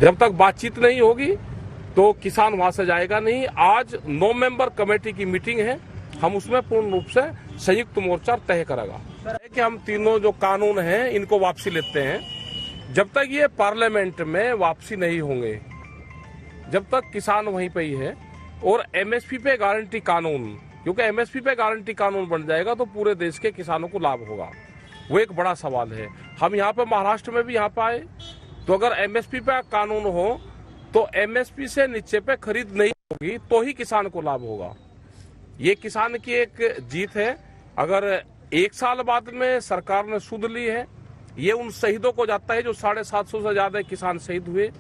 जब तक बातचीत नहीं होगी तो किसान वहां से जाएगा नहीं। आज 9 मेंबर कमेटी की मीटिंग है, हम उसमें पूर्ण रूप से संयुक्त मोर्चा तय करेगा कि हम तीनों जो कानून हैं इनको वापसी लेते हैं। जब तक ये पार्लियामेंट में वापसी नहीं होंगे, जब तक किसान वहीं पे ही है। और एमएसपी पे गारंटी कानून, क्योंकि एमएसपी पे गारंटी कानून बन जाएगा तो पूरे देश के किसानों को लाभ होगा, वो एक बड़ा सवाल है। हम यहाँ पे महाराष्ट्र में भी यहाँ पे आए तो अगर एमएसपी पे कानून हो तो एमएसपी से नीचे पे खरीद नहीं होगी तो ही किसान को लाभ होगा। ये किसान की एक जीत है। अगर 1 साल बाद में सरकार ने सुध ली है, ये उन शहीदों को जाता है जो 750 से ज्यादा किसान शहीद हुए,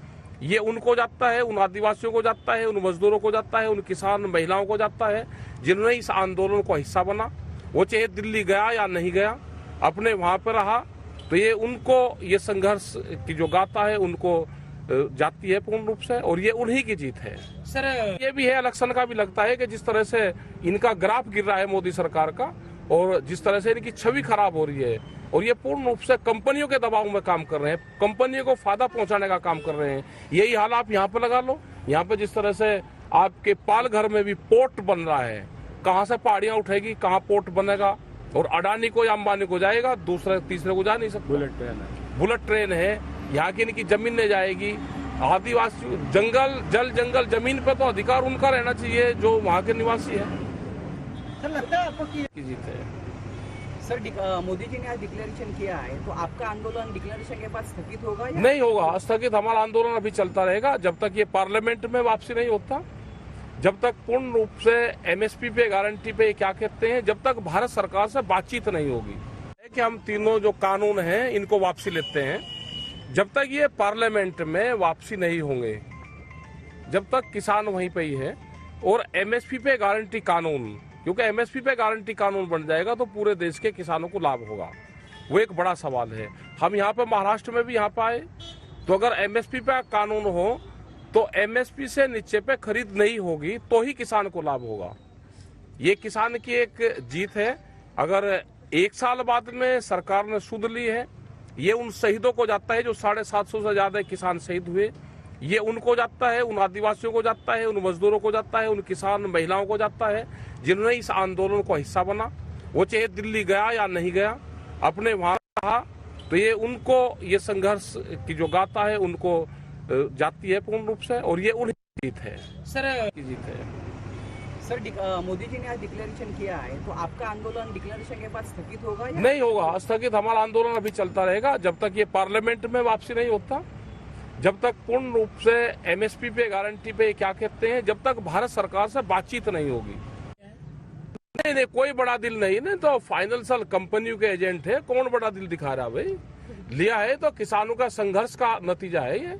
ये उनको जाता है, उन आदिवासियों को जाता है, उन मजदूरों को जाता है, उन किसान महिलाओं को जाता है जिन्होंने इस आंदोलन को हिस्सा बना। वो चाहे दिल्ली गया या नहीं गया, अपने वहां पर रहा, तो ये उनको ये संघर्ष की जो गाथा है उनको जाती है पूर्ण रूप से, और ये उन्हीं की जीत है। सर ये भी है, इलेक्शन का भी लगता है कि जिस तरह से इनका ग्राफ गिर रहा है मोदी सरकार का, और जिस तरह से इनकी छवि खराब हो रही है, और ये पूर्ण रूप से कंपनियों के दबाव में काम कर रहे हैं, कंपनियों को फायदा पहुंचाने का काम कर रहे हैं। यही हाल आप यहाँ पे लगा लो। यहाँ पे जिस तरह से आपके पालघर में भी पोर्ट बन रहा है, कहाँ से पहाड़ियां उठेगी, कहाँ पोर्ट बनेगा, और अडानी को या अंबानी को जाएगा, दूसरे तीसरे को जा नहीं सकता। बुलेट ट्रेन है, यहाँ की इनकी जमीन नहीं जाएगी। आदिवासी जंगल, जंगल जमीन पे तो अधिकार उनका रहना चाहिए जो वहाँ के निवासी है। सर लगता है आपको कि जीत है सर मोदी जी ने आज डिक्लेरेशन किया है, तो आपका आंदोलन डिक्लेरेशन के बाद स्थगित होगा या नहीं होगा? स्थगित हमारा आंदोलन अभी चलता रहेगा जब तक ये पार्लियामेंट में वापसी नहीं होता, जब तक पूर्ण रूप से एमएसपी पे गारंटी पे क्या कहते हैं, जब तक भारत सरकार से बातचीत नहीं होगी कि हम तीनों जो कानून हैं इनको वापसी लेते हैं। जब तक ये पार्लियामेंट में वापसी नहीं होंगे, जब तक किसान वहीं पे ही है। और एमएसपी पे गारंटी कानून, क्योंकि एमएसपी पे गारंटी कानून बन जाएगा तो पूरे देश के किसानों को लाभ होगा, वो एक बड़ा सवाल है। हम यहाँ पे महाराष्ट्र में भी यहाँ पे आए तो अगर एमएसपी पे कानून हो तो एमएसपी से नीचे पे खरीद नहीं होगी तो ही किसान को लाभ होगा। ये किसान की एक जीत है। अगर 1 साल बाद में सरकार ने सुध ली है, ये उन शहीदों को जाता है जो 750 से ज्यादा किसान शहीद हुए, ये उनको जाता है, उन आदिवासियों को जाता है, उन मजदूरों को जाता है, उन किसान महिलाओं को जाता है जिन्होंने इस आंदोलन को हिस्सा बना। वो चाहे दिल्ली गया या नहीं गया, अपने वहां रहा, तो ये उनको ये संघर्ष की जो गाथा है उनको जाती है पूर्ण रूप से, और ये उन्हीं की जीत है। सर की जीत है सर मोदी जी ने आज डिक्लेरेशन किया है, तो आपका आंदोलन डिक्लेरेशन के बाद स्थगित होगा या नहीं होगा? स्थगित हमारा आंदोलन अभी चलता रहेगा जब तक ये पार्लियामेंट में वापसी नहीं होता, जब तक पूर्ण रूप से एमएसपी पे गारंटी पे क्या कहते हैं, जब तक भारत सरकार से बातचीत नहीं होगी। नहीं, कोई बड़ा दिल नहीं, नहीं तो फाइनेंशियल कंपनियों के एजेंट है, कौन बड़ा दिल दिखा रहा है भाई? लिया है तो किसानों का संघर्ष का नतीजा है ये।